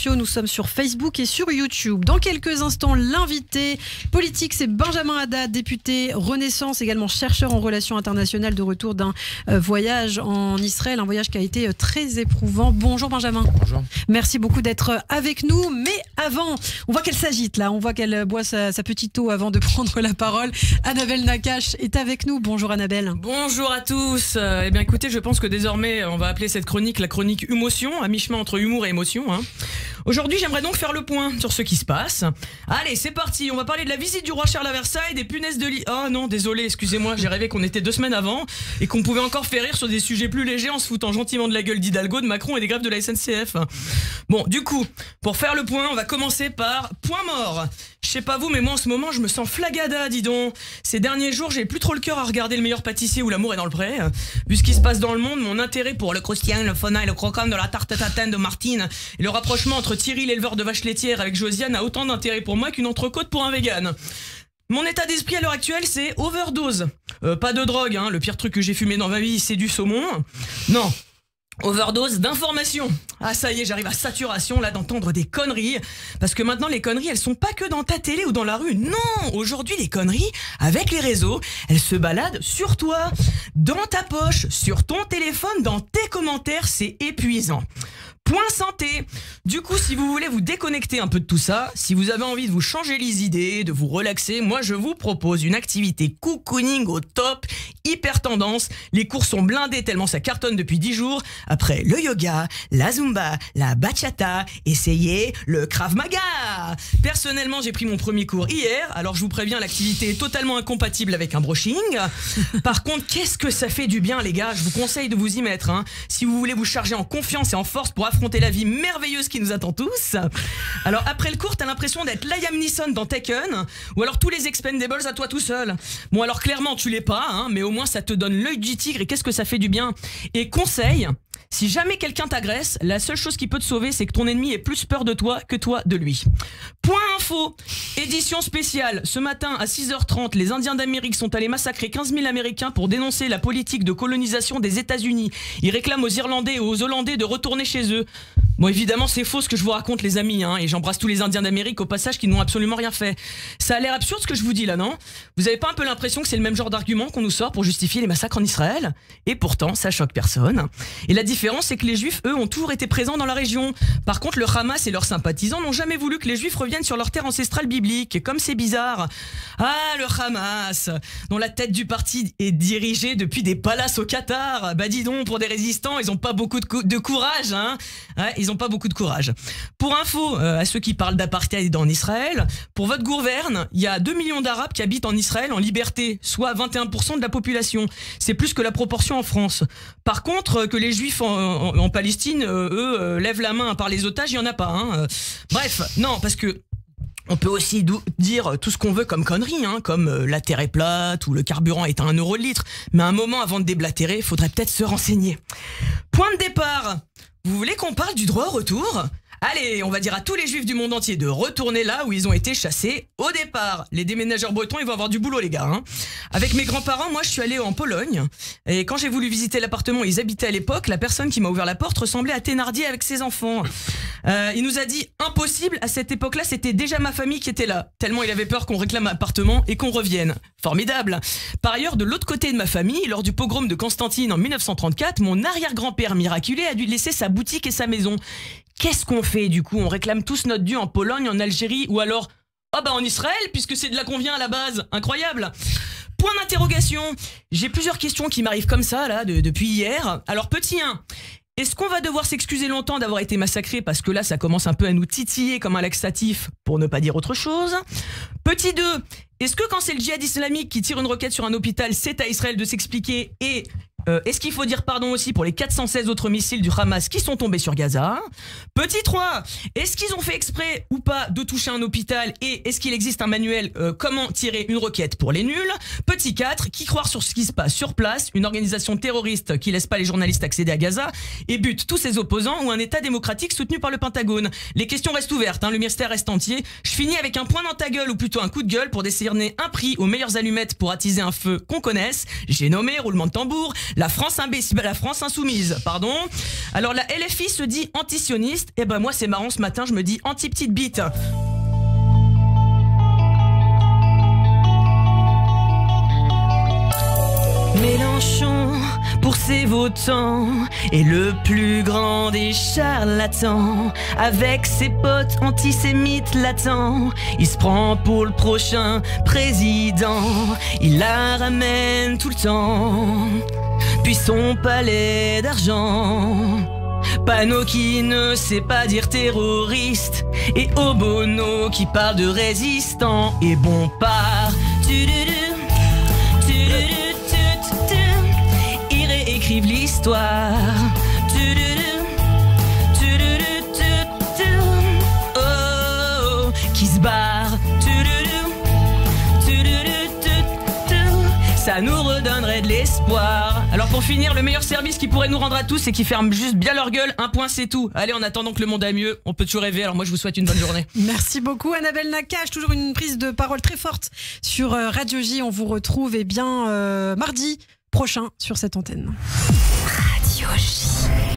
Nous sommes sur Facebook et sur YouTube. Dans quelques instants, l'invité politique, c'est Benjamin Haddad, député Renaissance, également chercheur en relations internationales, de retour d'un voyage en Israël, un voyage qui a été très éprouvant. Bonjour Benjamin. Bonjour. Merci beaucoup d'être avec nous. Mais avant, on voit qu'elle s'agite là, on voit qu'elle boit sa petite eau avant de prendre la parole. Annabelle Nakache est avec nous. Bonjour Annabelle. Bonjour à tous. Eh bien écoutez, je pense que désormais on va appeler cette chronique la chronique Humotion, à mi-chemin entre humour et émotion. Aujourd'hui, j'aimerais donc faire le point sur ce qui se passe. Allez, c'est parti. On va parler de la visite du roi Charles à Versailles, des punaises de lit. Oh non, désolé, excusez-moi, j'ai rêvé qu'on était 2 semaines avant et qu'on pouvait encore faire rire sur des sujets plus légers en se foutant gentiment de la gueule d'Hidalgo, de Macron et des grèves de la SNCF. Bon, du coup, pour faire le point, on va commencer par point mort. Je sais pas vous, mais moi en ce moment, je me sens flagada, dis donc. Ces derniers jours, j'ai plus trop le cœur à regarder Le Meilleur Pâtissier ou L'amour est dans le pré. Vu ce qui se passe dans le monde, mon intérêt pour le croustillant, le fondant et le croquant de la tarte tatin de Martine et le rapprochement entre Thierry l'éleveur de vaches laitières avec Josiane a autant d'intérêt pour moi qu'une entrecôte pour un vegan. Mon état d'esprit à l'heure actuelle, c'est overdose. Pas de drogue, le pire truc que j'ai fumé dans ma vie, c'est du saumon. Non. Overdose d'informations. Ah ça y est, j'arrive à saturation là d'entendre des conneries. Parce que maintenant les conneries, elles sont pas que dans ta télé ou dans la rue. Non, aujourd'hui les conneries, avec les réseaux, elles se baladent sur toi, dans ta poche, sur ton téléphone, dans tes commentaires, c'est épuisant. Point santé. Du coup, si vous voulez vous déconnecter un peu de tout ça, si vous avez envie de vous changer les idées, de vous relaxer, moi je vous propose une activité cocooning au top, hyper tendance. Les cours sont blindés tellement ça cartonne depuis 10 jours. Après le yoga, la zumba, la bachata, essayez le Krav Maga. Personnellement, j'ai pris mon premier cours hier, alors je vous préviens, l'activité est totalement incompatible avec un brushing. Par contre, qu'est-ce que ça fait du bien les gars, je vous conseille de vous y mettre. Si vous voulez vous charger en confiance et en force pour affronter la vie merveilleuse qui nous attend tous. Alors après le cours, t'as l'impression d'être Liam Neeson dans Taken, ou alors tous les Expendables à toi tout seul. Bon alors clairement tu l'es pas, mais au moins ça te donne l'œil du tigre et qu'est-ce que ça fait du bien. Et conseil, si jamais quelqu'un t'agresse, la seule chose qui peut te sauver, c'est que ton ennemi ait plus peur de toi que toi de lui. Point info, édition spéciale. Ce matin à 6h30, les Indiens d'Amérique sont allés massacrer 15 000 Américains pour dénoncer la politique de colonisation des États-Unis. Ils réclament aux Irlandais et aux Hollandais de retourner chez eux. Bon évidemment c'est faux ce que je vous raconte les amis, et j'embrasse tous les Indiens d'Amérique au passage qui n'ont absolument rien fait. Ça a l'air absurde ce que je vous dis là, non? Vous avez pas un peu l'impression que c'est le même genre d'argument qu'on nous sort pour justifier les massacres en Israël? Et pourtant ça choque personne. Et la différence c'est que les Juifs eux ont toujours été présents dans la région. Par contre le Hamas et leurs sympathisants n'ont jamais voulu que les Juifs reviennent sur leur terre ancestrale biblique. Et comme c'est bizarre. Ah le Hamas, dont la tête du parti est dirigée depuis des palaces au Qatar. Bah dis donc, pour des résistants ils ont pas beaucoup de courage, Ouais, ils ont pas beaucoup de courage. Pour info, à ceux qui parlent d'apartheid en Israël, pour votre gouverne, il y a 2 millions d'Arabes qui habitent en Israël en liberté, soit 21% de la population. C'est plus que la proportion en France. Par contre, que les Juifs en Palestine, eux, lèvent la main par les otages, il y en a pas. Bref, non, parce que on peut aussi dire tout ce qu'on veut comme conneries, comme la terre est plate ou le carburant est à 1 euro le litre. Mais un moment avant de déblatérer, faudrait peut-être se renseigner. Point de départ. Vous voulez qu'on parle du droit au retour ? Allez, on va dire à tous les Juifs du monde entier de retourner là où ils ont été chassés au départ. Les déménageurs bretons, ils vont avoir du boulot les gars. Avec mes grands-parents, moi je suis allé en Pologne. Et quand j'ai voulu visiter l'appartement où ils habitaient à l'époque, la personne qui m'a ouvert la porte ressemblait à Thénardier avec ses enfants. Il nous a dit impossible, à cette époque-là c'était déjà ma famille qui était là. Tellement il avait peur qu'on réclame l'appartement et qu'on revienne. Formidable. Par ailleurs, de l'autre côté de ma famille, lors du pogrom de Constantine en 1934, mon arrière-grand-père miraculé a dû laisser sa boutique et sa maison. Qu'est-ce qu'on fait du coup? On réclame tous notre dû en Pologne, en Algérie ou alors en Israël puisque c'est de là qu'on vient à la base. Incroyable. Point d'interrogation. J'ai plusieurs questions qui m'arrivent comme ça là depuis hier. Alors petit 1. Est-ce qu'on va devoir s'excuser longtemps d'avoir été massacré parce que là ça commence un peu à nous titiller comme un laxatif pour ne pas dire autre chose? Petit 2. Est-ce que quand c'est le djihad islamique qui tire une roquette sur un hôpital, c'est à Israël de s'expliquer et est-ce qu'il faut dire pardon aussi pour les 416 autres missiles du Hamas qui sont tombés sur Gaza? Petit 3, est-ce qu'ils ont fait exprès ou pas de toucher un hôpital et est-ce qu'il existe un manuel comment tirer une roquette pour les nuls? Petit 4, qui croire sur ce qui se passe sur place, une organisation terroriste qui laisse pas les journalistes accéder à Gaza et bute tous ses opposants ou un état démocratique soutenu par le Pentagone? Les questions restent ouvertes, le mystère reste entier. Je finis avec un point dans ta gueule ou plutôt un coup de gueule pour décerner un prix aux meilleures allumettes pour attiser un feu qu'on connaisse. J'ai nommé roulement de tambour La France imbécile, la France insoumise, pardon. Alors la LFI se dit antisioniste. Et ben moi c'est marrant, ce matin je me dis anti-petite bite. Mélenchon, pour ses votants, est le plus grand des charlatans. Avec ses potes antisémites latents, il se prend pour le prochain président. Il la ramène tout le temps, puis son palais d'argent. Panot qui ne sait pas dire terroriste, et Obono qui parle de résistant. Et Bompard, écrivent l'histoire. Oh, qui se barre. Ça nous redonnerait de l'espoir. Alors pour finir, le meilleur service qu'ils pourraient nous rendre à tous, c'est qu'ils ferment juste bien leur gueule. Un point, c'est tout. Allez, en attendant que le monde aille mieux, on peut toujours rêver. Alors moi, je vous souhaite une bonne journée. Merci beaucoup, Annabelle Nakache. Toujours une prise de parole très forte sur Radio J. On vous retrouve mardi prochain sur cette antenne. Radio J.